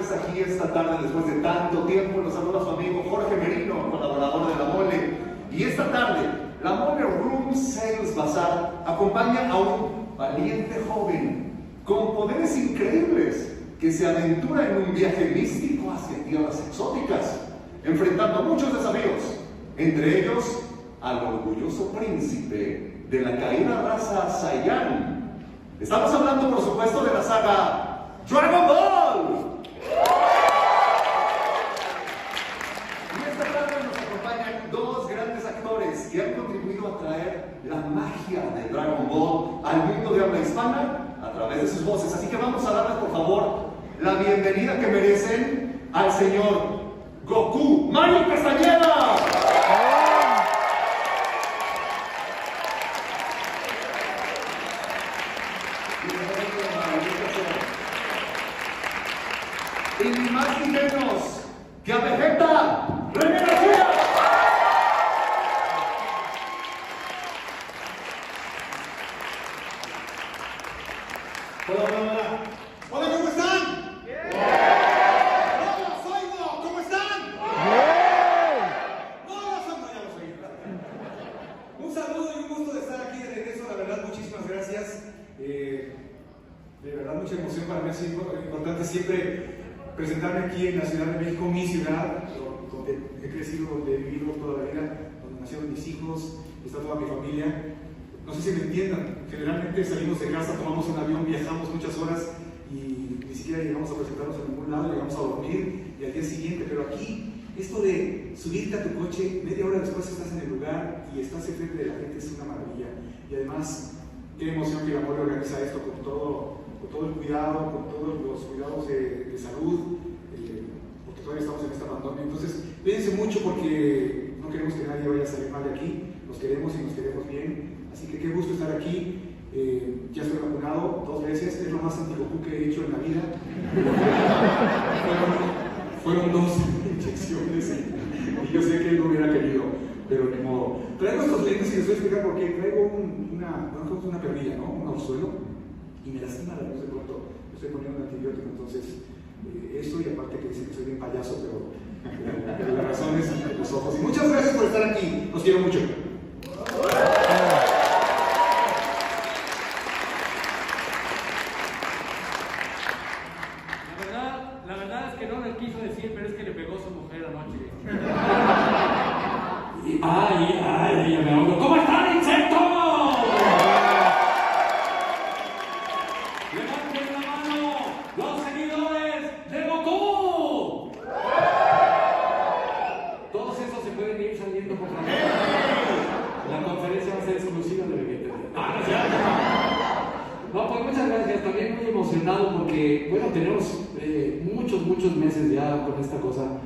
tenerles aquí esta tarde después de tanto tiempo. Los saluda su amigo Jorge Merino, colaborador de La Mole. Y esta tarde, La Mole Room Sales Bazaar acompaña a un valiente joven con poderes increíbles que se aventura en un viaje místico hacia tierras exóticas, enfrentando muchos desafíos, entre ellos al orgulloso príncipe de la caída raza Saiyan. Estamos hablando, por supuesto, de la saga Dragon Ball. Y esta tarde nos acompañan dos grandes actores que han contribuido a traer la magia de Dragon Ball al mundo de habla hispana a través de sus voces. Así que vamos a darles, por favor, la bienvenida que merecen al señor Goku Mario Castañeda. Y ni más ni menos que a Vegeta, René García. Hola, hola, hola. Hola, ¿cómo están? Bien. Hola, los oigo, ¿cómo están? Bien. No los oigo, ya los oí. Un saludo y un gusto de estar aquí de regreso, la verdad, muchísimas gracias. De verdad, mucha emoción para mí, ha sido importante siempre presentarme aquí en la Ciudad de México, mi ciudad, donde he crecido, donde he vivido toda la vida, donde nacieron mis hijos, está toda mi familia. No sé si me entiendan, generalmente salimos de casa, tomamos un avión, viajamos muchas horas y ni siquiera llegamos a presentarnos en ningún lado, llegamos a dormir y al día siguiente, pero aquí, esto de subirte a tu coche, media hora después estás en el lugar y estás enfrente de la gente es una maravilla. Y además, qué emoción que La Mole organiza esto con todo el cuidado, con todos los cuidados de salud, porque todavía estamos en esta pandemia. Entonces, cuídense mucho porque no queremos que nadie vaya a salir mal de aquí, nos queremos y nos queremos bien. Así que qué gusto estar aquí. Ya estoy vacunado 2 veces, es lo más anti-Goku que he hecho en la vida. fueron 2 inyecciones y yo sé que él no hubiera querido, pero ni modo. Traigo estos lentes y les voy a explicar por qué. Traigo una perrilla, ¿no? Un orzuelo, y me lastima la luz de pronto. Estoy poniendo un antibiótico, entonces eso, y aparte que dicen que soy bien payaso, pero la razón es los ojos. Y muchas gracias por estar aquí, los quiero mucho. La verdad es que no lo quiso decir, pero es que le pegó su mujer anoche. Ay, me ahogo. ¿Cómo están, insectos? Levanten la mano los seguidores de Goku. Todos esos se pueden ir saliendo por favor. La conferencia va a ser exclusiva de Vegeta. No, pues muchas gracias. También muy emocionado porque, bueno, tenemos muchos meses ya con esta cosa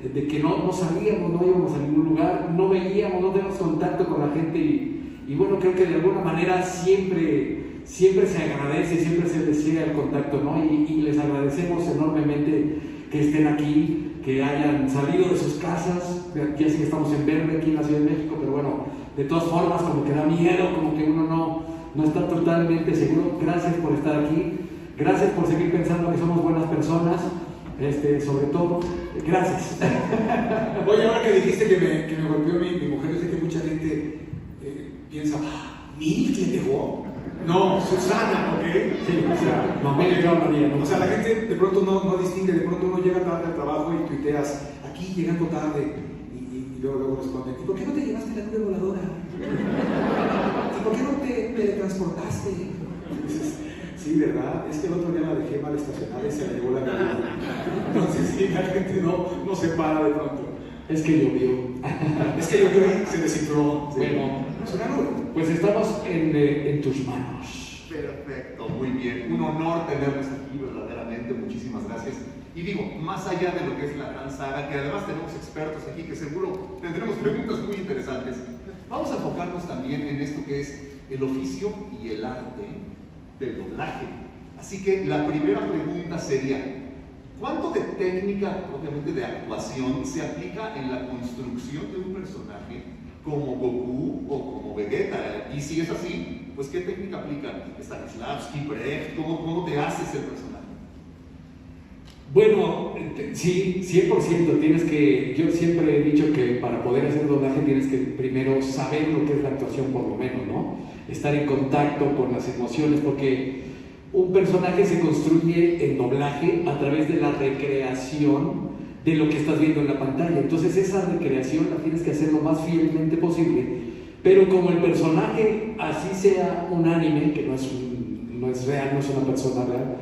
de que no salíamos, no íbamos a ningún lugar, no veíamos, no teníamos contacto con la gente y bueno, creo que de alguna manera siempre se agradece, siempre se les llega el contacto, ¿no? Y les agradecemos enormemente que estén aquí, que hayan salido de sus casas. Ya sé que estamos en verde aquí en la Ciudad de México, pero bueno, de todas formas como que da miedo, como que uno no está totalmente seguro. Gracias por estar aquí, gracias por seguir pensando que somos buenas personas, sobre todo, gracias. Oye, ahora que dijiste que me golpeó mi mujer, yo sé que mucha gente piensa, ¿Milk le pegó? No, Susana, ¿ok? Sí, o sea, no me llegó María, ¿no? O sea, la gente de pronto no distingue, de pronto uno llega tarde al trabajo y tuiteas, aquí llegando tarde, y luego responden, ¿y por qué no te llevaste la nube voladora? ¿Y por qué no te teletransportaste? Sí, ¿verdad? Es que el otro día la dejé mal estacionada y se la llevó la nube. Entonces, sí, la gente no se para de pronto. Es que llovió. Es que llovió y se desinfló. Bueno, es una nube. Pues estamos en tus manos. Perfecto, muy bien. Un honor tenerlos aquí, verdaderamente. Muchísimas gracias. Y digo, más allá de lo que es la gran saga, que además tenemos expertos aquí que seguro tendremos preguntas muy interesantes, vamos a enfocarnos también en esto que es el oficio y el arte del doblaje. Así que la primera pregunta sería, ¿cuánto de técnica, propiamente de actuación, se aplica en la construcción de un personaje como Goku o como Vegeta? Y si es así, pues ¿qué técnica aplican? ¿Stanislavski, Brecht? ¿Cómo te haces el personaje? Bueno, sí, 100%. Yo siempre he dicho que para poder hacer doblaje tienes que primero saber lo que es la actuación, por lo menos, ¿no? Estar en contacto con las emociones, porque un personaje se construye en doblaje a través de la recreación de lo que estás viendo en la pantalla. Entonces esa recreación la tienes que hacer lo más fielmente posible, pero como el personaje, así sea un anime, que no es real, no es una persona real,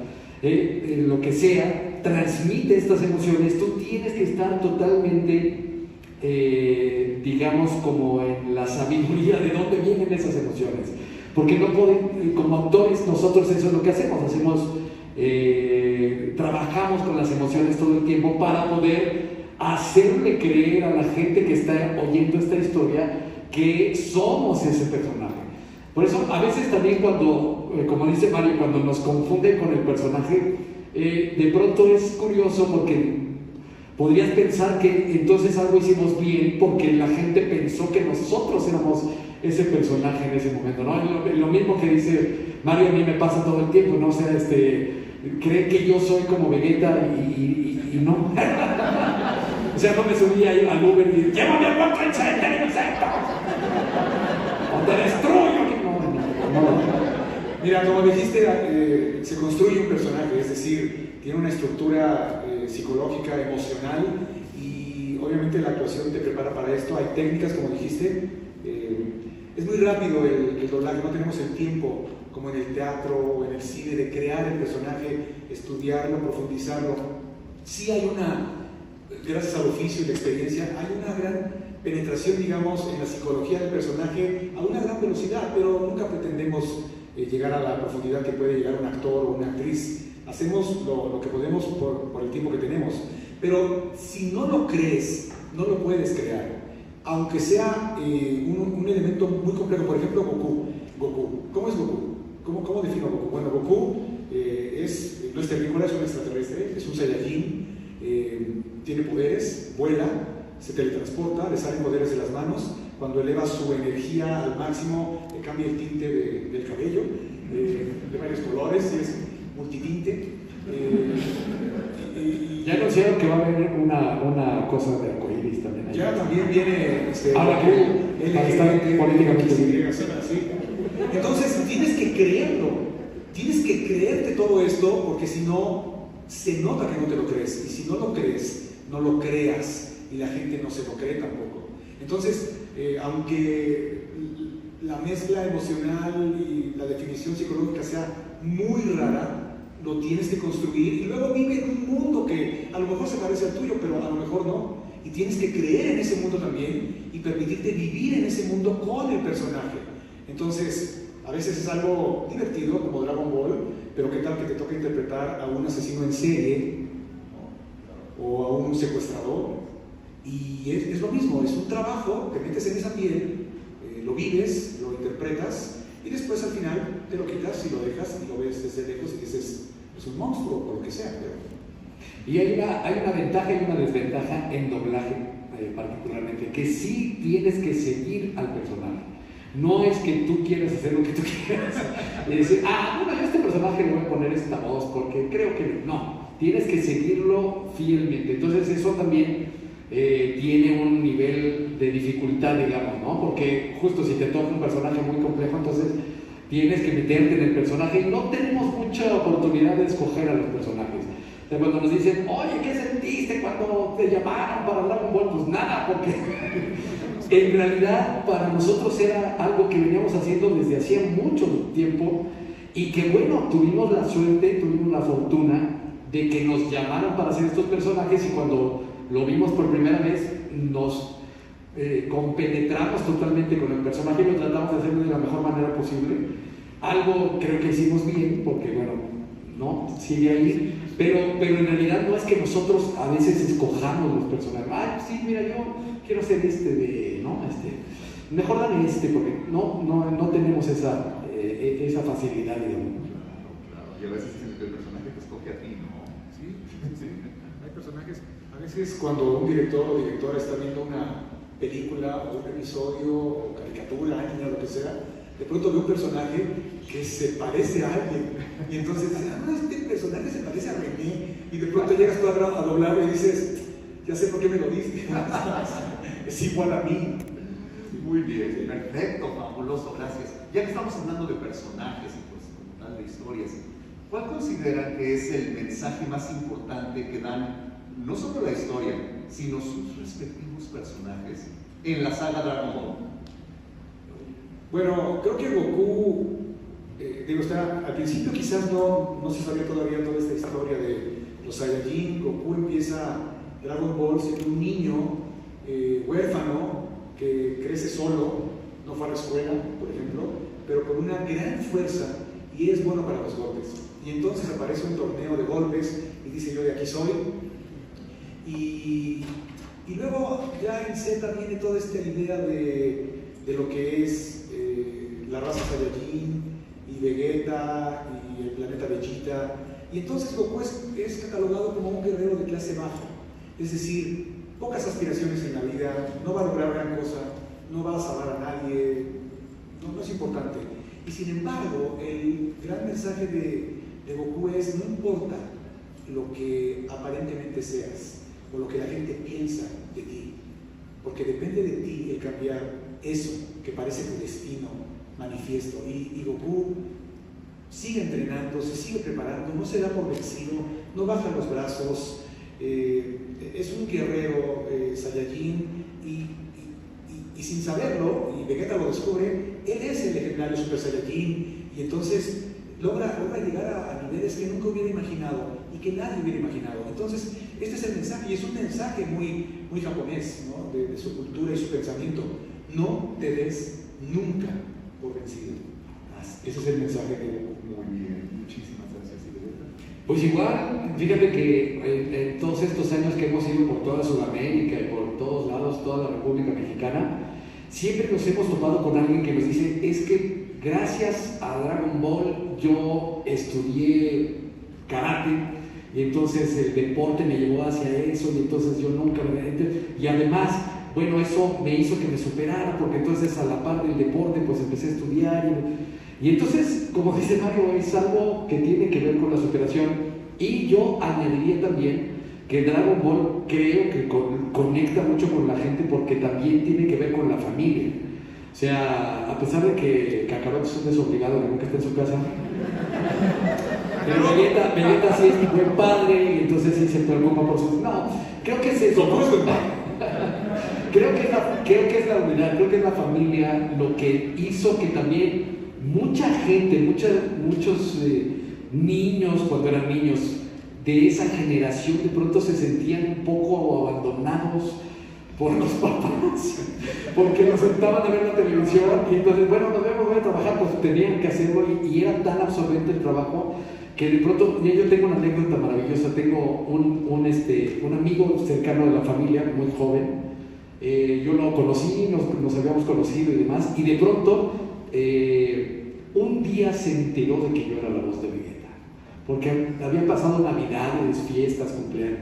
lo que sea, transmite estas emociones, tú tienes que estar totalmente, digamos, como en la sabiduría de dónde vienen esas emociones. Porque no pueden, como actores, nosotros eso es lo que hacemos, trabajamos con las emociones todo el tiempo para poder hacerle creer a la gente que está oyendo esta historia que somos ese personaje. Por eso, a veces también cuando, como dice Mario, cuando nos confunden con el personaje, de pronto es curioso porque podrías pensar que entonces algo hicimos bien porque la gente pensó que nosotros éramos ese personaje en ese momento, ¿no? Lo mismo que dice Mario, a mí me pasa todo el tiempo, ¿no? O sea, cree que yo soy como Vegeta y no. O sea, no me subí ahí al Uber y llévame al World Trade Center, insecto. O te destruyo. No. Mira, como dijiste, se construye un personaje, es decir, tiene una estructura psicológica, emocional, y obviamente la actuación te prepara para esto. Hay técnicas, como dijiste, es muy rápido el doblaje, no tenemos el tiempo como en el teatro o en el cine de crear el personaje, estudiarlo, profundizarlo. Sí hay gracias al oficio y la experiencia, hay una gran penetración, digamos, en la psicología del personaje a una gran velocidad, pero nunca pretendemos llegar a la profundidad que puede llegar un actor o una actriz. Hacemos lo que podemos por el tiempo que tenemos, pero si no lo crees, no lo puedes crear, aunque sea un elemento muy complejo. Por ejemplo, Goku. ¿Cómo es Goku? ¿Cómo defino a Goku? Bueno, Goku no es terrícola, es un extraterrestre, es un Saiyajin, tiene poderes, vuela, se teletransporta, le salen poderes de las manos. Cuando eleva su energía al máximo, le cambia el tinte del cabello, de varios colores, y es multitinte. Ya anunciaron que va a haber una cosa de arcoíris también. Ya también viene ahora que para estar políticamente bien. Entonces tienes que creerlo, tienes que creerte todo esto, porque si no, se nota que no te lo crees, y si no lo crees, no lo creas, y la gente no se lo cree tampoco. Entonces, aunque la mezcla emocional y la definición psicológica sea muy rara, lo tienes que construir, y luego vive en un mundo que a lo mejor se parece al tuyo, pero a lo mejor no, y tienes que creer en ese mundo también y permitirte vivir en ese mundo con el personaje. Entonces, a veces es algo divertido, como Dragon Ball, pero ¿qué tal que te toca interpretar a un asesino en serie, ¿no? O a un secuestrador? Y es lo mismo, es un trabajo, te metes en esa piel, lo vives, lo interpretas, y después al final te lo quitas y lo dejas y lo ves desde lejos y dices, es un monstruo o lo que sea. Pero... Y hay una ventaja y una desventaja en doblaje, particularmente, que sí tienes que seguir al personaje. No es que tú quieras hacer lo que tú quieras y decir, bueno, yo a este personaje le voy a poner esta voz porque creo que no. Tienes que seguirlo fielmente. Entonces eso también tiene un nivel de dificultad, digamos, ¿no? Porque justo si te toca un personaje muy complejo, entonces tienes que meterte en el personaje, y no tenemos mucha oportunidad de escoger a los personajes. O sea, cuando nos dicen, oye, ¿qué sentiste cuando te llamaron para Dragon Ball? Pues nada, porque en realidad para nosotros era algo que veníamos haciendo desde hacía mucho tiempo, y que bueno, tuvimos la suerte, tuvimos la fortuna de que nos llamaron para hacer estos personajes, y cuando lo vimos por primera vez nos compenetramos totalmente con el personaje y lo tratamos de hacer de la mejor manera posible. Algo creo que hicimos bien, porque bueno, no sigue ahí, pero en realidad no es que nosotros a veces escojamos los personajes. Sí, mira, yo quiero hacer mejor dame porque no tenemos esa facilidad, digamos. Claro. Y a veces el personaje te escoge a ti, ¿no? Sí. Hay personajes, a veces cuando un director o directora está viendo una película o un episodio o caricatura, anime o lo que sea, de pronto ve un personaje que se parece a alguien, y entonces dices, ah, no, este personaje se parece a René, y de pronto llegas tú a doblarlo y dices, ya sé por qué me lo diste, es igual a mí. Muy bien, perfecto, fabuloso, gracias. Ya que estamos hablando de personajes y pues como tal de historias, ¿cuál consideran que es el mensaje más importante que dan no solo la historia, sino sus respectivos personajes en la saga Dragon Ball? Bueno, creo que Goku, al principio quizás no se sabía todavía toda esta historia de los Saiyajin. Goku empieza Dragon Ball siendo un niño huérfano que crece solo, no fue a la escuela, por ejemplo, pero con una gran fuerza y es bueno para los golpes. Y entonces aparece un torneo de golpes y dice, yo de aquí soy. Y luego ya en Z viene toda esta idea de lo que es la raza Saiyajin y Vegeta y el planeta Vegeta. Y entonces Goku es catalogado como un guerrero de clase baja. Es decir, pocas aspiraciones en la vida, no va a lograr gran cosa, no va a salvar a nadie, no es importante. Y sin embargo, el gran mensaje de Goku es, no importa lo que aparentemente seas o lo que la gente piensa de ti, porque depende de ti el cambiar eso que parece tu destino manifiesto. Y Goku sigue entrenando, se sigue preparando, no se da por vencido, no baja los brazos, es un guerrero Saiyajin y sin saberlo, y Vegeta lo descubre, él es el legendario Super Saiyajin y entonces logra llegar a niveles que nunca hubiera imaginado y que nadie hubiera imaginado. Entonces este es el mensaje, y es un mensaje muy japonés, ¿no? de su cultura y su pensamiento. No te des nunca por vencido. Ese es el mensaje de Goku. Muy bien, muchísimas gracias. Pues igual, fíjate que en todos estos años que hemos ido por toda Sudamérica y por todos lados, toda la República Mexicana, siempre nos hemos topado con alguien que nos dice, es que gracias a Dragon Ball yo estudié karate y entonces el deporte me llevó hacia eso y entonces yo nunca y además, bueno, eso me hizo que me superara porque entonces a la par del deporte pues empecé a estudiar y entonces, como dice Mario, es algo que tiene que ver con la superación. Y yo añadiría también que Dragon Ball creo que conecta mucho con la gente porque también tiene que ver con la familia. O sea, a pesar de que Kakarot es un desobligado que nunca está en su casa, pero Vegeta sí es buen padre y entonces sí se preocupa por sus... No, creo que es eso. Creo que es la unidad, creo que es la familia lo que hizo que también mucha gente, muchos niños cuando eran niños de esa generación de pronto se sentían un poco abandonados por los papás porque los sentaban a ver la televisión y entonces, bueno, nos vemos, voy a trabajar, pues tenían que hacerlo y era tan absorbente el trabajo que de pronto, yo tengo una anécdota maravillosa, tengo un amigo cercano de la familia, muy joven, yo lo conocí, nos habíamos conocido y demás, y de pronto un día se enteró de que yo era la voz de Vegeta, porque habían pasado navidades, fiestas, cumpleaños,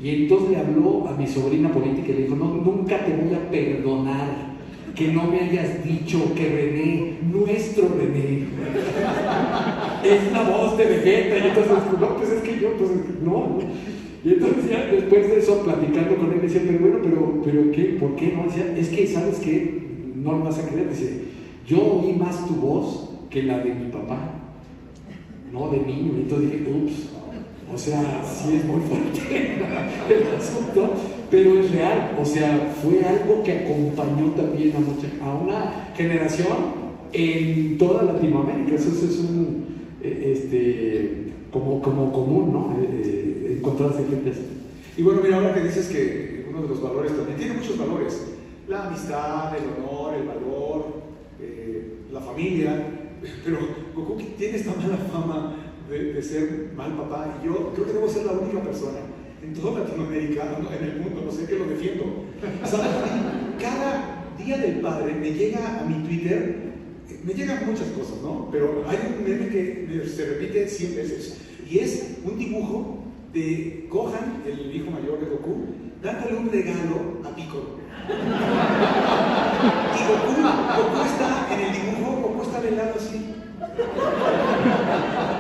y entonces le habló a mi sobrina política y le dijo, no, nunca te voy a perdonar que no me hayas dicho que René, nuestro René, es la voz de Vegeta. Y entonces, no, pues es que yo, pues no. Y entonces ya después de eso, platicando con él, decía, pero bueno, pero ¿qué? ¿Por qué no? Decía, es que, ¿sabes qué? No lo vas a creer. Dice, yo oí más tu voz que la de mi papá, no de niño. Y entonces dije, ups, o sea, sí es muy fuerte el asunto, pero es real. O sea, fue algo que acompañó también a una generación en toda Latinoamérica. Eso es un, como común, ¿no? Encontrarse gente así. Y bueno, mira, ahora que dices que uno de los valores también tiene muchos valores: la amistad, el honor, el valor, la familia, pero Goku tiene esta mala fama de ser mal papá, y yo creo que debo ser la única persona en toda Latinoamérica, en el mundo, no sé, que lo defiendo. O sea, cada día del padre me llega a mi Twitter, me llegan muchas cosas, ¿no? Pero hay un meme que se repite 100 veces, y es un dibujo de Gohan, el hijo mayor de Goku, dándole un regalo a Piccolo. Y Goku está en el dibujo, Goku está el lado así.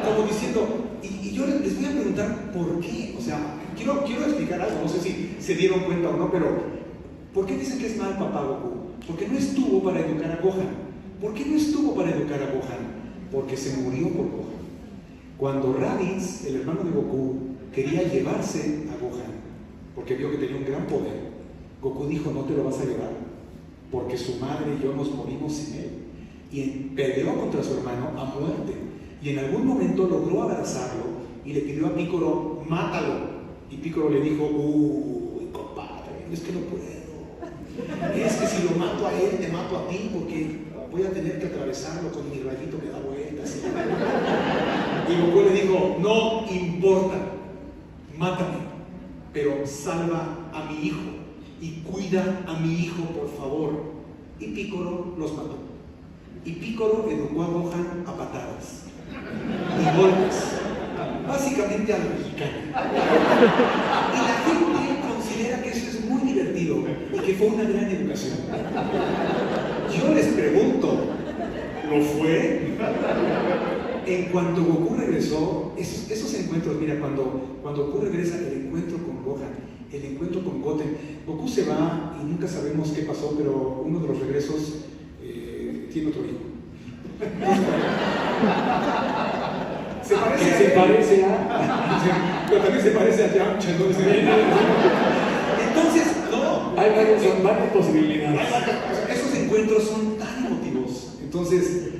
Como diciendo, y yo les voy a preguntar por qué. O sea, quiero explicar algo, no sé si se dieron cuenta o no, pero ¿por qué dicen que es mal papá Goku? Porque no estuvo para educar a Gohan. ¿Por qué no estuvo para educar a Gohan? Porque se murió por Gohan. Cuando Raditz, el hermano de Goku, quería llevarse a Gohan, porque vio que tenía un gran poder, Goku dijo, no te lo vas a llevar, porque su madre y yo nos morimos sin él. Y peleó contra su hermano a muerte. Y en algún momento logró abrazarlo y le pidió a Piccolo, mátalo. Y Piccolo le dijo, uy, compadre, es que no puedo. Es que si lo mato a él, te mato a ti, porque voy a tener que atravesarlo con mi rayito que da vueltas. Y Goku le dijo, no importa, mátame, pero salva a mi hijo y cuida a mi hijo, por favor. Y Piccolo los mató. Y Piccolo educó a Gohan a patadas y golpes, básicamente a la mexicana. Y la gente considera que eso es muy divertido y que fue una gran educación. Yo les pregunto, ¿lo fue? En cuanto Goku regresó, esos encuentros, mira, cuando Goku regresa, el encuentro con Gohan, el encuentro con Goten, Goku se va y nunca sabemos qué pasó, pero uno de los regresos tiene otro hijo. Se parece a... Pero también se parece a Yamcha, entonces... Entonces, no. Hay varias posibilidades. Esos encuentros son tan emotivos. Entonces,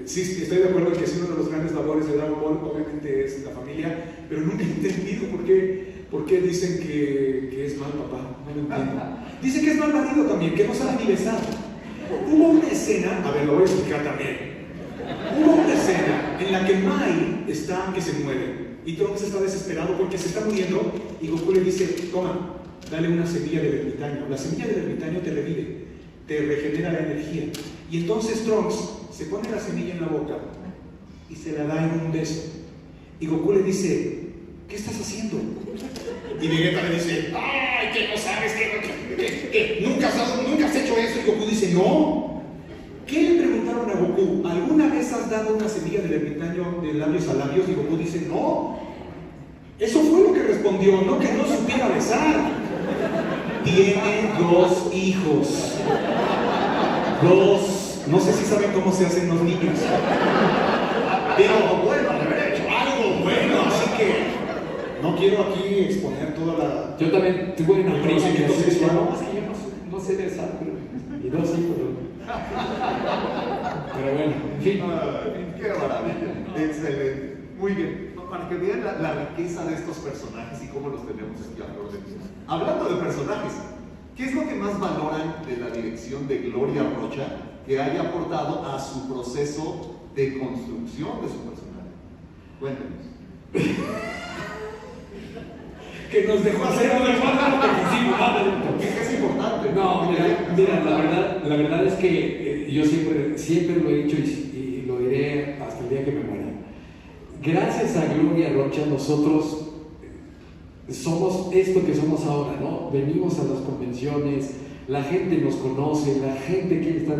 sí, estoy de acuerdo en que sí, uno de los grandes valores de Dragon Ball obviamente es la familia, pero nunca he entendido por qué dicen que es mal papá. No lo entiendo. Dicen que es mal marido también, que no sabe ni besar. Hubo una escena, a ver, lo voy a explicar también. Hubo una escena en la que Mai está que se muere y Trunks está desesperado porque se está muriendo y Goku le dice, toma, dale una semilla del ermitaño. La semilla del ermitaño te revive, te regenera la energía. Y entonces Trunks se pone la semilla en la boca y se la da en un beso. Y Goku le dice, ¿qué estás haciendo? Y Vegeta le dice, ¡ay, que no sabes, que nunca has hecho eso! Y Goku dice, ¡no! ¿Qué le preguntaron a Goku? ¿Alguna vez has dado una semilla del ermitaño de labios a labios? Y Goku dice, ¡no! Eso fue lo que respondió, no que no supiera besar. Tiene 2 hijos. 2. No sé si saben cómo se hacen los niños. Pero bueno, de haber hecho algo bueno, así que no quiero aquí exponer toda la... Yo también tuve una prima que conocimiento sexual. no, es que yo no sé besar, pero... Y 2 hijos, pero bueno, en fin. Qué maravilla, excelente. Muy bien, para que vean la riqueza de estos personajes y cómo los tenemos aquí a flor de piel. Hablando de personajes, ¿qué es lo que más valoran de la dirección de Gloria Rocha que haya aportado a su proceso de construcción de su personaje? Cuéntenos. Que nos dejó hacer una forma que quisimos. Porque es importante. No, mira, la verdad es que yo siempre lo he dicho y lo diré hasta el día que me muera. Gracias a Gloria Rocha nosotros somos esto que somos ahora, ¿no? Venimos a las convenciones, la gente nos conoce, la gente quiere estar...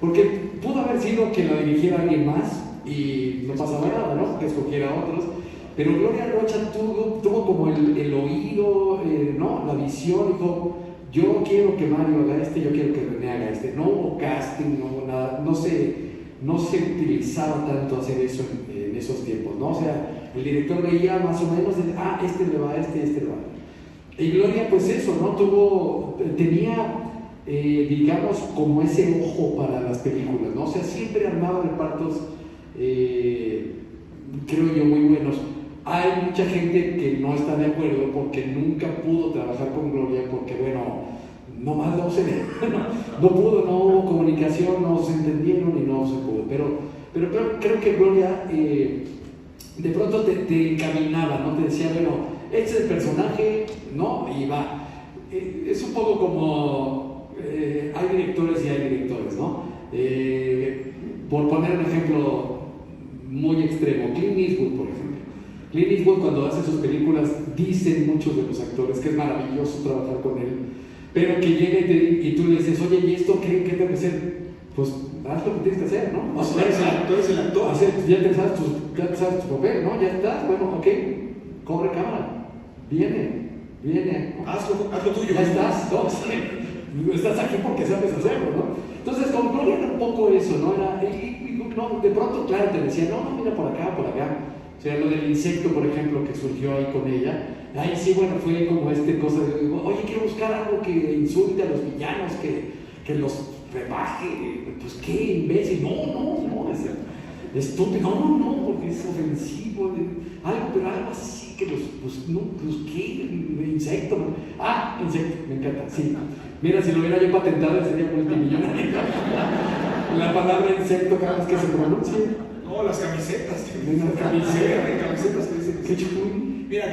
Porque pudo haber sido que lo dirigiera alguien más y no pasaba nada, ¿no? Que escogiera a otros. Pero Gloria Rocha tuvo como el oído, ¿no? La visión, dijo, yo quiero que Mario haga yo quiero que René haga No hubo casting, no hubo nada, no se utilizaba tanto hacer eso en esos tiempos, ¿no? O sea, el director veía más o menos, este le va, este le va. Y Gloria, pues eso, ¿no? Tenía, digamos, como ese ojo para las películas, ¿no? O sea, siempre armaba repartos, creo yo, muy buenos. Hay mucha gente que no está de acuerdo porque nunca pudo trabajar con Gloria porque, bueno, nomás no pudo, no hubo comunicación, no se entendieron y no se pudo. Pero creo que Gloria de pronto te encaminaba, ¿no? Te decía, bueno, este es el personaje, ¿no? Y va. Es un poco como hay directores y hay directores, ¿no? Por poner un ejemplo muy extremo, Clint Eastwood, por ejemplo. Clint Eastwood, cuando hace sus películas, dicen muchos de los actores que es maravilloso trabajar con él, pero que llega y tú le dices, oye, ¿y esto qué tengo que hacer? Pues haz lo que tienes que hacer, ¿no? O sea, tú eres el actor. Ya te sabes tu papel, ¿no? Ya está, bueno, ok, corre cámara, viene. Haz lo tuyo. Ya estás, ¿no? Estás aquí porque sabes hacerlo, ¿no? Entonces, con Gloria era un poco eso, ¿no? No, de pronto, claro, te decía, no, mira por acá. O sea, lo del insecto, por ejemplo, que surgió ahí con ella. Ahí sí, bueno, fue como cosa de, oye, quiero buscar algo que insulte a los villanos, que los rebaje. Pues qué imbécil, no, es estúpido, no, porque es ofensivo, pero algo así que ¿qué? Insecto, ¿no? Insecto, me encanta, sí. Mira, si lo hubiera yo patentado, sería multimillonario. La palabra insecto cada vez que se pronuncia. No, las camisetas. Camisetas que dicen, qué chuy. Mira,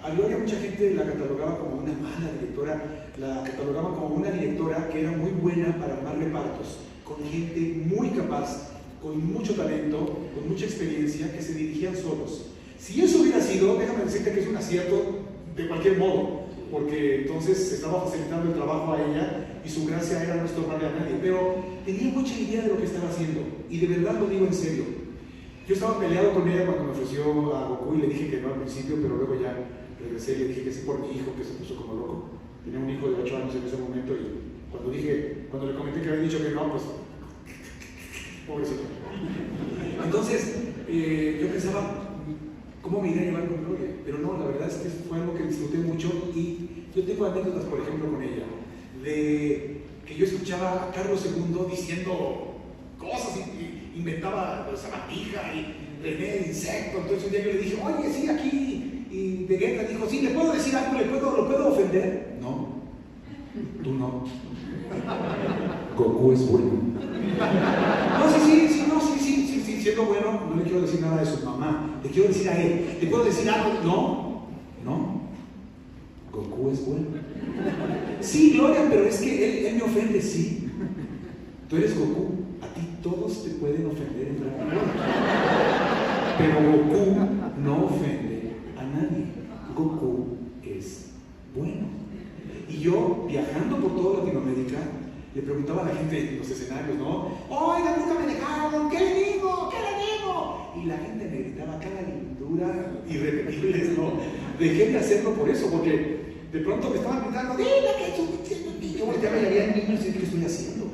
a Gloria mucha gente la catalogaba como una mala directora, la catalogaba como una directora que era muy buena para armar repartos, con gente muy capaz, con mucho talento, con mucha experiencia, que se dirigían solos. Si eso hubiera sido, déjame decirte que es un acierto de cualquier modo, porque entonces estaba facilitando el trabajo a ella y su gracia era no estorbarle a nadie, pero tenía mucha idea de lo que estaba haciendo, y de verdad lo digo en serio. Yo estaba peleado con ella cuando me ofreció a Goku y le dije que no al principio, pero luego ya regresé y le dije que sí por mi hijo, que se puso como loco. Tenía un hijo de 8 años en ese momento y cuando le comenté que había dicho que no, pues pobrecito. Entonces, yo pensaba, ¿cómo me iría a llevar con Gloria? Pero no, la verdad es que fue algo que disfruté mucho y yo tengo anécdotas, por ejemplo, con ella, de que yo escuchaba a Carlos II diciendo cosas y inventaba sabandija y René el insecto. Entonces un día yo le dije, oye, sí, aquí, y Vegeta dijo, sí, ¿le puedo decir algo? ¿Lo puedo ofender? No, tú no. Goku es bueno. No, sí, siendo bueno, no le quiero decir nada de su mamá, le quiero decir a él, ¿le puedo decir algo? No, Goku es bueno. Sí, Gloria, pero es que él me ofende, sí. Tú eres Goku, a ti todos te pueden ofender en Dragon Ball. Pero Goku no ofende a nadie. Goku es bueno. Y yo, viajando por toda Latinoamérica, le preguntaba a la gente en los escenarios, ¿no? Oiga, nunca me dejaron, ¿qué le digo? Y la gente me gritaba cada lindura irrepetibles, ¿no? Dejé de hacerlo por eso, porque de pronto me estaban gritando, dile que estoy diciendo, y yo volteaba y había niños y ¿qué estoy haciendo?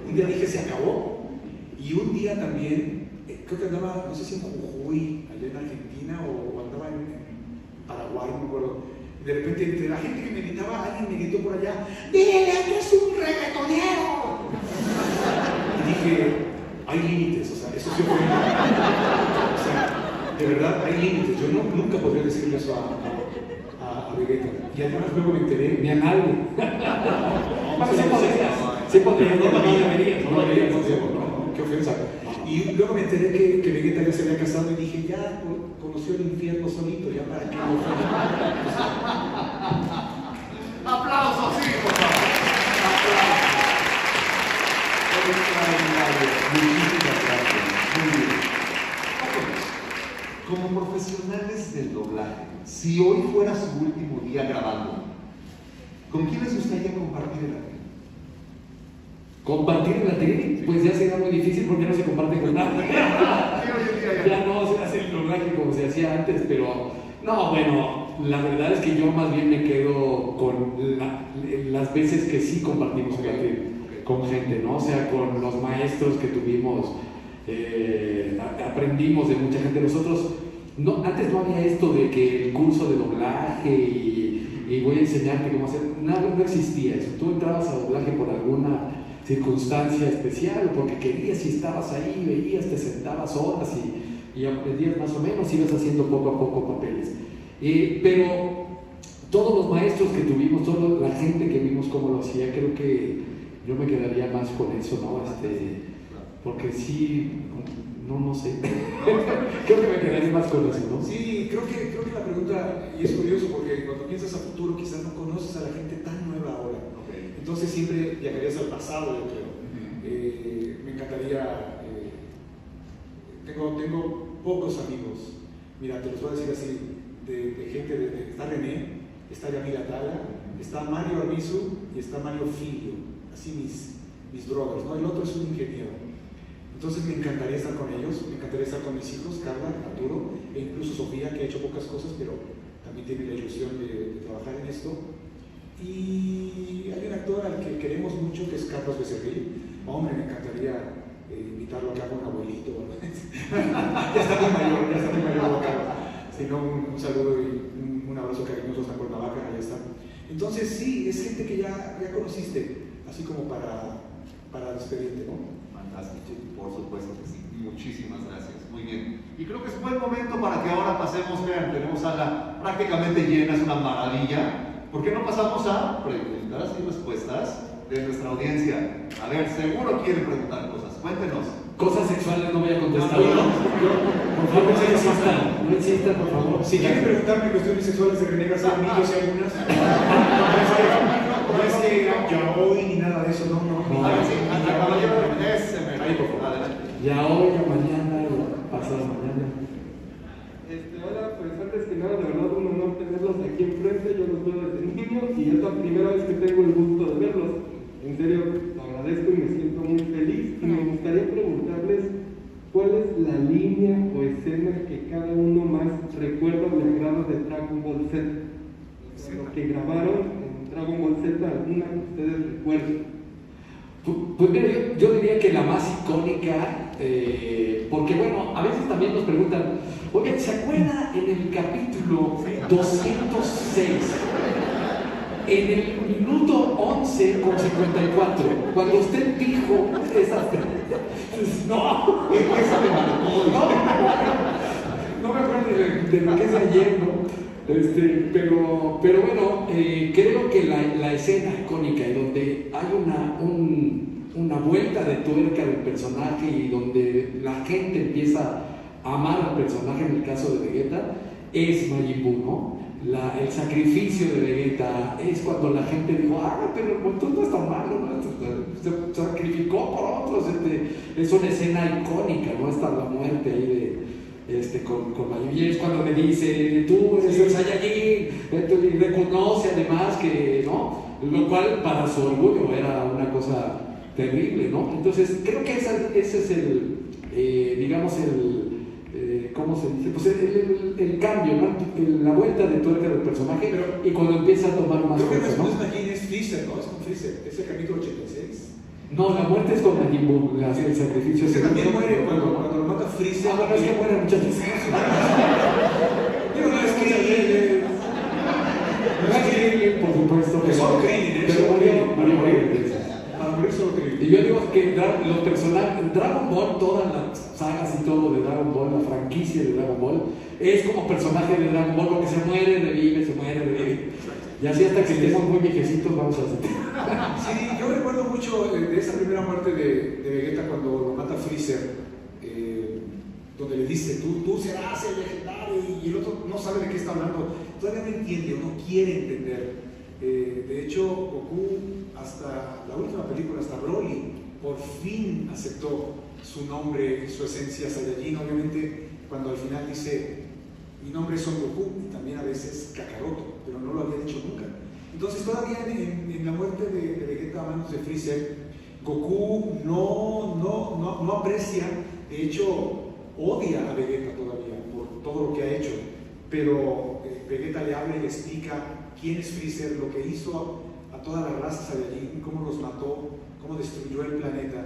Un día dije, se acabó. Y un día también, creo que andaba, no sé si en Jujuy, allá en Argentina, o andaba en Paraguay, no me acuerdo. De repente, entre la gente que me gritaba, alguien me gritó por allá, ¡dile que es un reggaetonero! Y dije, hay límites, o sea, eso sí ofende. O sea, de verdad, hay límites. Yo nunca podría decirle eso a Vegeta. Y además luego me enteré, ni a nadie. Bueno, sí podrías, no deberías, qué ofensa. Y luego me enteré que Vegeta ya se había casado y dije, ya conoció el infierno solito, ya para qué lo ofende. ¡Aplausos, sí, por favor! Muchísimas gracias. Muy bien. Como profesionales del doblaje, si hoy fuera su último día grabando, ¿con quién les gustaría compartir el atril? ¿Compartir el atril? Pues ya será muy difícil porque no se comparte con nadie. Ya no se hace el doblaje como se hacía antes, pero no, bueno, la verdad es que yo más bien me quedo con las veces que sí compartimos el atril con gente, ¿no? O sea, con los maestros que tuvimos, aprendimos de mucha gente. Nosotros, antes no había esto de que el curso de doblaje y voy a enseñarte cómo hacer, no existía eso. Tú entrabas a doblaje por alguna circunstancia especial, porque querías y estabas ahí, veías, te sentabas horas y aprendías más o menos, ibas haciendo poco a poco papeles. Pero todos los maestros que tuvimos, toda la gente que vimos cómo lo hacía, creo que yo me quedaría más con eso, ¿no? Porque sí, no sé. Creo que me quedaría más con eso, ¿no? Sí, creo que la pregunta, y es curioso porque cuando piensas a futuro quizás no conoces a la gente tan nueva ahora. Entonces siempre viajarías al pasado, yo creo. Me encantaría. Tengo pocos amigos. Mira, te los voy a decir así, de gente, está René, está Yamil Atala, está Mario Arbizu y está Mario Filio. Así mis brothers, ¿no? El otro es un ingeniero. Entonces me encantaría estar con ellos, me encantaría estar con mis hijos, Carla, Arturo, e incluso Sofía, que ha hecho pocas cosas, pero también tiene la ilusión de trabajar en esto. Y hay un actor al que queremos mucho, que es Carlos Becerril. Hombre, me encantaría invitarlo a que haga un abuelito. Ya está muy mayor, Carlos. Si no, un saludo y un abrazo cariñoso hasta Cuernavaca, allá está. Entonces sí, es gente que ya conociste, así como para despedirte, ¿no? Fantástico, por supuesto que sí. Muchísimas gracias. Muy bien. Y creo que es buen momento para que ahora pasemos, vean, tenemos sala prácticamente llena, es una maravilla. ¿Por qué no pasamos a preguntas y respuestas de nuestra audiencia? A ver, seguro quieren preguntar cosas. Cuéntenos. Cosas sexuales no voy a contestar. No, Por favor, no insistan, por favor. Si quieren preguntarme cuestiones sexuales de René García Millos y algunas, no es que ya hoy ni nada de eso, no. A ver, sí, caballero, ese me ahí, por favor, adelante. Ya hoy, ya mañana, ya pasado mañana. Hola, pues antes que nada, de verdad un honor tenerlos aquí enfrente. Yo los veo desde niño y es la primera vez que tengo el gusto de verlos. En serio, lo agradezco y me siento muy feliz. Y me gustaría preguntarles cuál es la línea o escena que cada uno más recuerda o le agrada de Dragon Ball Z. Lo que grabaron en Dragon Ball Z, alguna que ustedes recuerden. Pues mira, yo diría que la más icónica, porque bueno, a veces también nos preguntan, oye, ¿se acuerda en el capítulo 206, en el minuto 11:54, cuando usted dijo esas... No, no me acuerdo de lo que es ayer, ¿no? Pero bueno, creo que la escena icónica y donde hay una vuelta de tuerca del personaje y donde la gente empieza a amar al personaje, en el caso de Vegeta, es Majin Buu, ¿no? El sacrificio de Vegeta es cuando la gente dijo, pero el montón no es tan malo, ¿no? Se sacrificó por otros. Es una escena icónica, ¿no? Hasta la muerte ahí con Majin Buu. Y es cuando le dice, tú eres el Saiyajin, y reconoce además que, ¿no? Lo cual para su orgullo era una cosa terrible, ¿no? Entonces creo que ese es digamos ¿cómo se dice? Pues el cambio, ¿no? La vuelta de tuerca del personaje, y cuando empieza a tomar más fuerza, ¿no? Es Freezer, ¿no? Es con Freezer, es el capítulo 86. No, la muerte es con Majin Buu, el sacrificio. Ese también muere cuando lo mata Freezer. Bueno, es que muere, muchachos. Digo, no es que... No es que, por supuesto, que solo Krillin, pero murió. Para morir solo Krillin. Y yo digo que los personajes, Dragon Ball, todas las sagas y todo de Dragon Ball, la franquicia de Dragon Ball, es como personaje de Dragon Ball, porque se muere, revive. Y así hasta que estemos muy viejecitos vamos a sentir. Sí, yo recuerdo mucho de esa primera muerte de Vegeta cuando lo mata Freezer, donde le dice, tú serás el legendario, y el otro no sabe de qué está hablando, todavía no entiende o no quiere entender. De hecho, Goku, hasta la última película, hasta Broly, por fin aceptó su nombre y su esencia Saiyajin. Obviamente, cuando al final dice, mi nombre es Son Goku, y también a veces Kakaroto, pero no lo había dicho nunca. Entonces, todavía en la muerte de Vegeta a manos de Freezer, Goku no aprecia, de hecho, odia a Vegeta todavía por todo lo que ha hecho, pero Vegeta le habla y le explica quién es Freezer, lo que hizo a toda la raza Saiyajin, cómo los mató, cómo destruyó el planeta,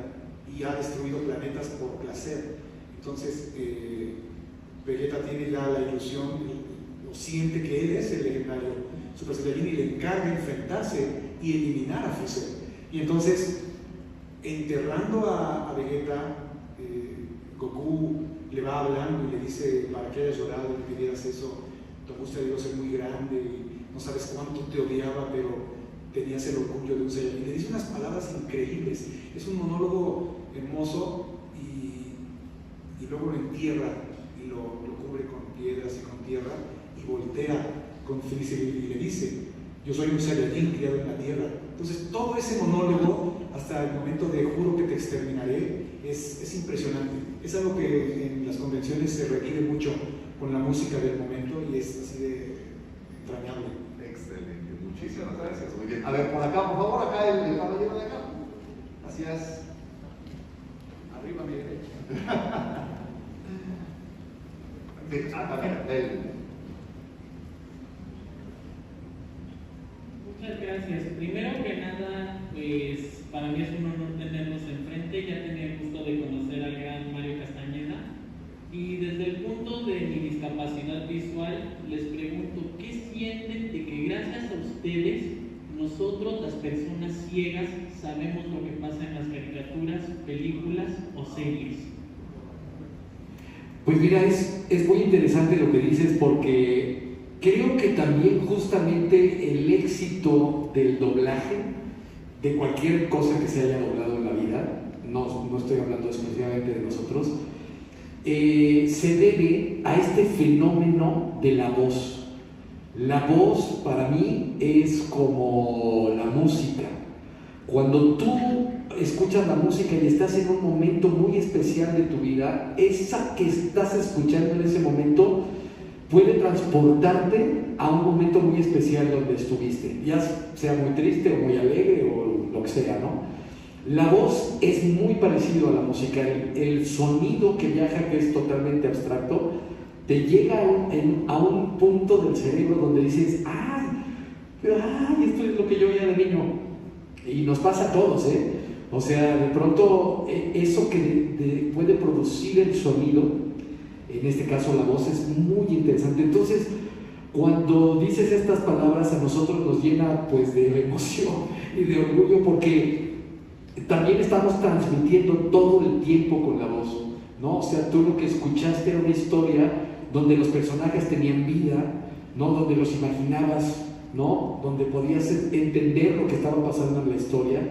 y ha destruido planetas por placer. Entonces, Vegeta tiene ya la ilusión, o siente que él es el legendario Super Saiyajin, y le encarga enfrentarse y eliminar a Freezer. Y entonces, enterrando a Vegeta, Goku le va hablando y le dice, para que hayas llorado y le pidieras eso, tu angustia debió ser muy grande y no sabes cuánto te odiaba, pero tenías el orgullo de un Saiyajin. Le dice unas palabras increíbles, es un monólogo hermoso, y luego lo entierra y lo cubre con piedras y con tierra, y voltea con Freezer y le dice, yo soy un Saiyajin criado en la tierra. Entonces todo ese monólogo, hasta el momento de juro que te exterminaré, es impresionante. Es algo que en las convenciones se requiere mucho con la música del momento, y es así de entrañable. Excelente, muchísimas gracias. Muy bien. A ver, por acá, por favor, acá el caballero de acá. Gracias. Arriba a mi derecha. También, él. Muchas gracias. Primero que nada, pues para mí es un honor tenerlos enfrente. Ya tenía el gusto de conocer al gran Mario Castañeda. Y desde el punto de mi discapacidad visual, les pregunto, ¿qué sienten de que gracias a ustedes, nosotros, las personas ciegas, sabemos lo que pasa en las caricaturas, películas o series? Pues mira, es muy interesante lo que dices, porque creo que también justamente el éxito del doblaje, de cualquier cosa que se haya doblado en la vida, no estoy hablando exclusivamente de nosotros, se debe a este fenómeno de la voz. La voz para mí es como la música. Cuando tú escuchas la música y estás en un momento muy especial de tu vida, esa que estás escuchando en ese momento puede transportarte a un momento muy especial donde estuviste, ya sea muy triste o muy alegre o lo que sea, ¿no? La voz es muy parecido a la música. El sonido que viaja, que es totalmente abstracto, te llega a un punto del cerebro donde dices, ¡ay! Esto es lo que yo oía de niño. Y nos pasa a todos, ¿eh? O sea, de pronto, eso que puede producir el sonido, en este caso la voz, es muy interesante. Entonces, cuando dices estas palabras, a nosotros nos llena pues de emoción y de orgullo, porque también estamos transmitiendo todo el tiempo con la voz, ¿no? O sea, tú lo que escuchaste era una historia donde los personajes tenían vida, ¿no? Donde los imaginabas, ¿no? Donde podías entender lo que estaba pasando en la historia,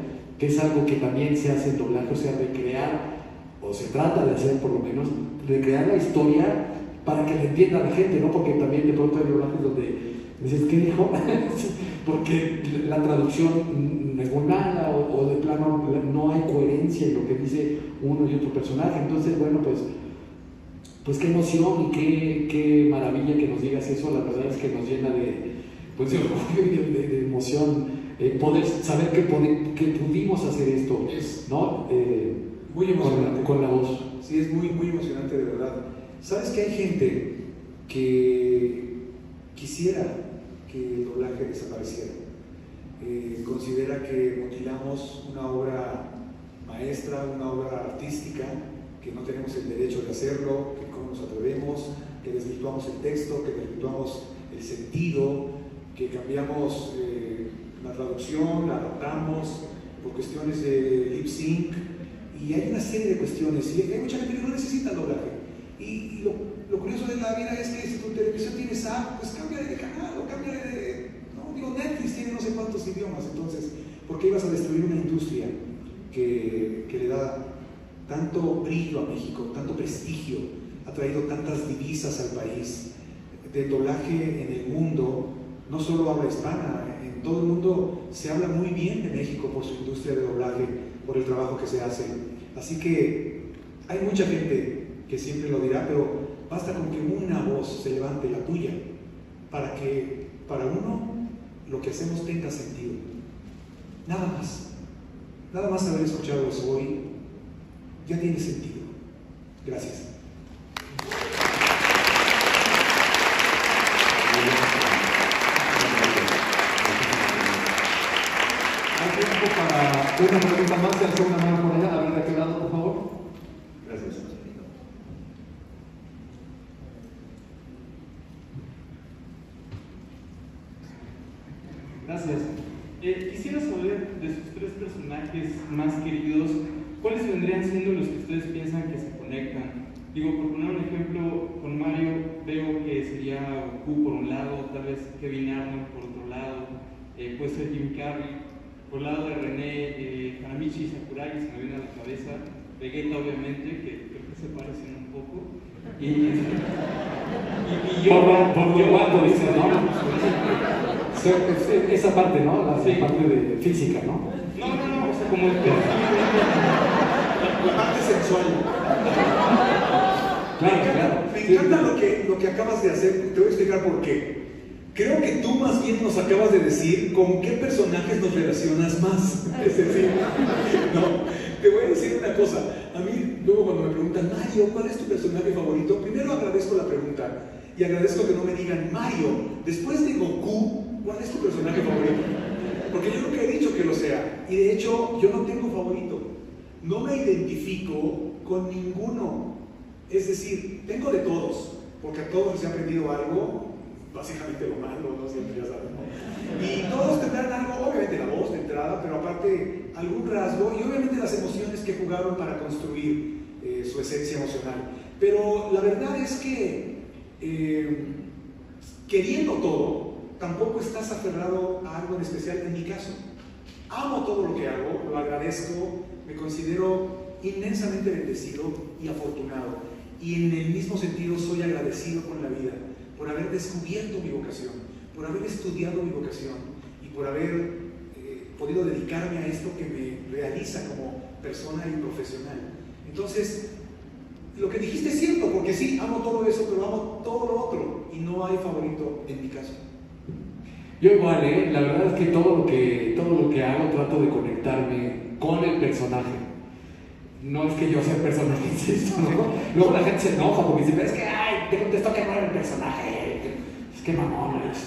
que es algo que también se hace en doblaje, o sea, recrear, o se trata de hacer por lo menos, recrear la historia para que la entienda la gente, ¿no? Porque también de pronto hay doblajes donde dices, ¿qué dijo? Porque la traducción es muy mala o de plano no hay coherencia en lo que dice uno y otro personaje. Entonces, bueno, pues qué emoción y qué maravilla que nos digas eso. La verdad es que nos llena de orgullo y de emoción poder saber que pudimos hacer esto, ¿no? Muy emocionante. Con la voz. Sí, es muy, muy emocionante, de verdad. ¿Sabes que hay gente que quisiera que el doblaje desapareciera? Considera que mutilamos una obra maestra, una obra artística, que no tenemos el derecho de hacerlo, que cómo nos atrevemos, que desvirtuamos el texto, que desvirtuamos el sentido, que cambiamos la traducción, la adaptamos por cuestiones de lip sync, y hay una serie de cuestiones, y hay mucha gente que no necesita el doblaje. Y lo curioso de la vida es que si tu televisión tiene SAP, pues cámbiale de canal o cámbiale de... No, digo, Netflix tiene no sé cuántos idiomas, entonces, ¿por qué ibas a destruir una industria que le da tanto brillo a México, tanto prestigio, ha traído tantas divisas al país? Del doblaje en el mundo, no solo habla hispana, en todo el mundo se habla muy bien de México por su industria de doblaje, por el trabajo que se hace. Así que hay mucha gente que siempre lo dirá, pero basta con que una voz se levante, la tuya, para que para uno lo que hacemos tenga sentido. Nada más haber escuchado eso hoy ya tiene sentido. Gracias. Hay tiempo para una pregunta más, se hace una mano por allá, a ver de qué lado, por favor. Gracias. Gracias. Quisiera saber de sus tres personajes más queridos, ¿cuáles vendrían siendo los que ustedes piensan que se conectan? Digo, por poner un ejemplo, con Mario veo que sería Goku por un lado, tal vez Kevin Arnold por otro lado, puede ser Jim Carrey. Por el lado de René, Hanamichi Sakurai, se me viene a la cabeza, Vegeta obviamente, que creo que se parecen un poco. Y yo, por lo guapo, dice, ¿no? Esa parte, ¿no? La parte de física, ¿no? No, o sea, como el perfil. La parte sensual. Claro. Me encanta lo que acabas de hacer, te voy a explicar por qué. Creo que tú más bien nos acabas de decir con qué personajes nos relacionas más. Es decir, no, te voy a decir una cosa. A mí, luego cuando me preguntan, Mario, ¿cuál es tu personaje favorito? Primero agradezco la pregunta y agradezco que no me digan, Mario, después de Goku, ¿cuál es tu personaje favorito? Porque yo nunca he dicho que lo sea. Y de hecho, yo no tengo favorito. No me identifico con ninguno. Es decir, tengo de todos, porque a todos les he aprendido algo. Básicamente lo malo, ¿no? Siempre ya saben, ¿no? Y todos tendrán algo, obviamente la voz de entrada, pero aparte algún rasgo y obviamente las emociones que jugaron para construir su esencia emocional. Pero la verdad es que queriendo todo, tampoco estás aferrado a algo en especial. En mi caso, amo todo lo que hago, lo agradezco, me considero inmensamente bendecido y afortunado. Y en el mismo sentido soy agradecido con la vida por haber descubierto mi vocación, por haber estudiado mi vocación y por haber podido dedicarme a esto que me realiza como persona y profesional. Entonces, lo que dijiste es cierto, porque sí, amo todo eso, pero amo todo lo otro y no hay favorito en mi caso. Yo igual, la verdad es que todo lo que hago trato de conectarme con el personaje. No es que yo sea el personaje, insisto, ¿no? Luego la gente se enoja porque dice, es que, ay, te contestó que no era el personaje. Es que mamón eres.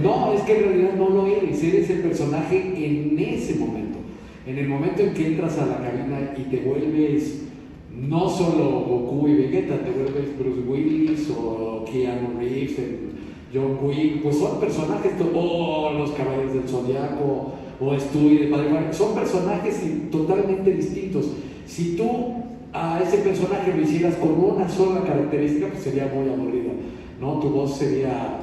No, es que en realidad no lo eres el personaje en ese momento. En el momento en que entras a la cabina y te vuelves no solo Goku y Vegeta, te vuelves Bruce Willis o Keanu Reeves, John Wick, pues son personajes, o los Caballeros del Zodiaco, o Stewie de Padre Farrell, son personajes totalmente distintos. Si tú a ese personaje lo hicieras con una sola característica, pues sería muy aburrido, ¿no? Tu voz sería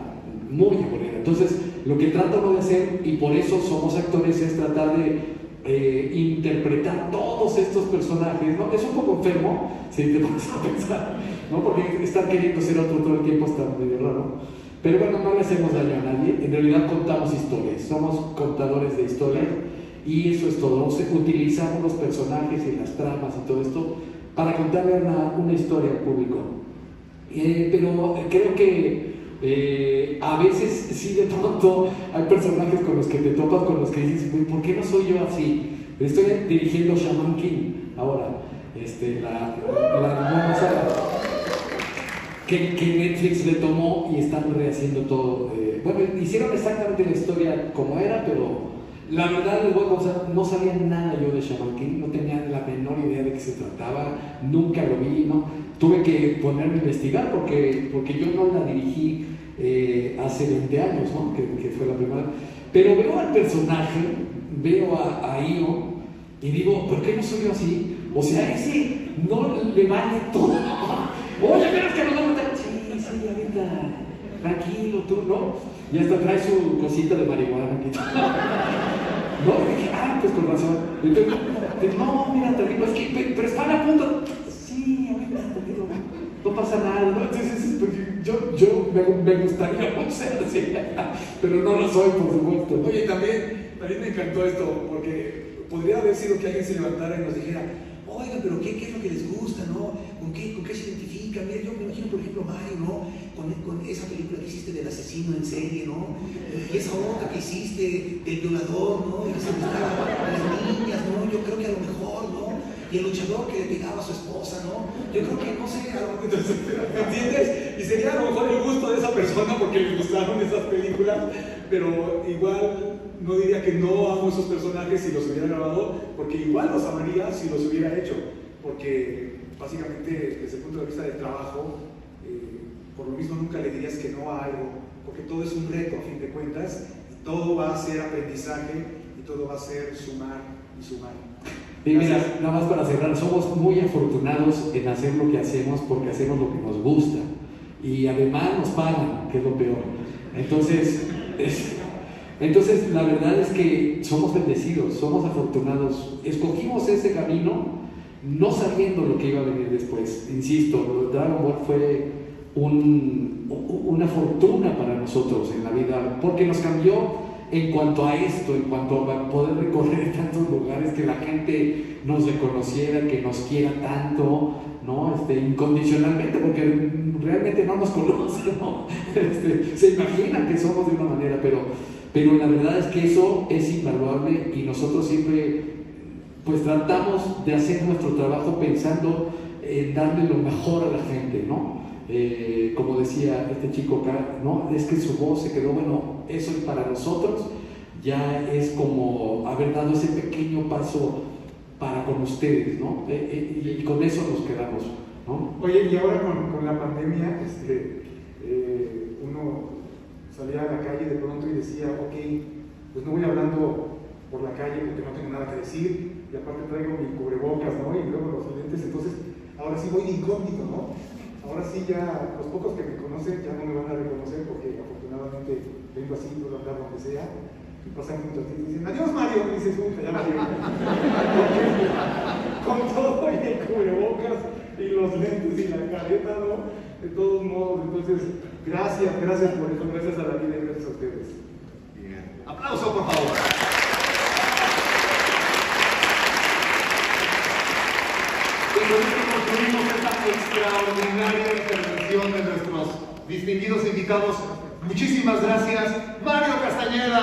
muy aburrida. Entonces, lo que trato de hacer, y por eso somos actores, es tratar de interpretar todos estos personajes, ¿no? Es un poco enfermo, si te pones a pensar, ¿no? Porque estar queriendo ser otro todo el tiempo está medio raro. Pero bueno, no le hacemos daño a nadie, en realidad contamos historias, somos contadores de historias y eso es todo. Utilizamos los personajes y las tramas y todo esto para contarle una historia al público. Pero creo que a veces sí, de pronto hay personajes con los que te topas, con los que dices, ¿por qué no soy yo así? Estoy dirigiendo Shaman King ahora, la nueva saga que Netflix le tomó y están rehaciendo todo. Bueno, hicieron exactamente la historia como era, pero la verdad les voy a confesar, no sabía nada yo de Shaman King, no tenía la menor idea de qué se trataba, nunca lo vi, ¿no? Tuve que ponerme a investigar porque yo no la dirigí hace 20 años, ¿no? Que fue la primera. Pero veo al personaje, veo a Io y digo, ¿por qué no soy yo así? O sea, ese no le vale todo. Oye, pero que nos vamos a matar. Sí, ahorita, tranquilo, tú, ¿no? Y hasta trae su cosita de marihuana aquí. No, y dije, pues con razón. Entonces, no, mira, tranquilo, es que, pero están a punto. Sí, ahorita, tranquilo, no pasa nada, ¿no? Entonces, yo me gustaría ser así, pero no lo soy, por supuesto. Oye, también me encantó esto, porque podría haber sido que alguien se levantara y nos dijera, oigan, pero ¿qué es lo que les gusta, no? ¿Con qué se identifican? Mira, yo me imagino, por ejemplo, Mario, ¿no? Con esa película que hiciste del asesino en serie, ¿no? Y esa otra que hiciste del violador, ¿no? Y que se gustaba a las niñas, ¿no? Yo creo que a lo mejor, ¿no? Y el luchador que le pegaba a su esposa, ¿no? Yo creo que, no sé, ¿entiendes? Y sería a lo mejor el gusto de esa persona porque le gustaron esas películas, pero igual no diría que no amo esos personajes si los hubiera grabado, porque igual los amaría si los hubiera hecho, porque básicamente desde el punto de vista del trabajo, por lo mismo nunca le dirías que no a algo, porque todo es un reto a fin de cuentas, y todo va a ser aprendizaje, y todo va a ser sumar y sumar. Y mira, nada más para cerrar, somos muy afortunados en hacer lo que hacemos porque hacemos lo que nos gusta, y además nos pagan, que es lo peor. Entonces, la verdad es que somos bendecidos, somos afortunados. Escogimos ese camino no sabiendo lo que iba a venir después. Insisto, Dragon Ball fue una fortuna para nosotros en la vida, porque nos cambió en cuanto a esto, en cuanto a poder recorrer tantos lugares, que la gente nos reconociera, que nos quiera tanto, ¿no? Incondicionalmente, porque realmente no nos conocen, ¿no? Se imaginan que somos de una manera, pero la verdad es que eso es invaluable y nosotros siempre pues tratamos de hacer nuestro trabajo pensando en darle lo mejor a la gente, ¿no? Como decía este chico acá, ¿no? Es que su voz se quedó, bueno, eso para nosotros ya es como haber dado ese pequeño paso para con ustedes, ¿no? Y con eso nos quedamos, ¿no? Oye, y ahora con la pandemia, uno salía a la calle de pronto y decía, ok, pues no voy hablando por la calle porque no tengo nada que decir, y aparte traigo mi cubrebocas, ¿no? Y luego los lentes, entonces ahora sí voy de incógnito, ¿no? Ahora sí ya, los pocos que me conocen ya no me van a reconocer porque afortunadamente vengo así, puedo andar donde sea, y pasan junto a ti y dicen, adiós Mario, y dices, ya Mario. Con todo y el cubrebocas y los lentes y la careta, ¿no? De todos modos, entonces, gracias por eso, gracias a la vida y gracias a ustedes. Bien. Aplauso, por favor. Y con esto concluimos esta extraordinaria intervención de nuestros distinguidos invitados. Muchísimas gracias, Mario Castañeda.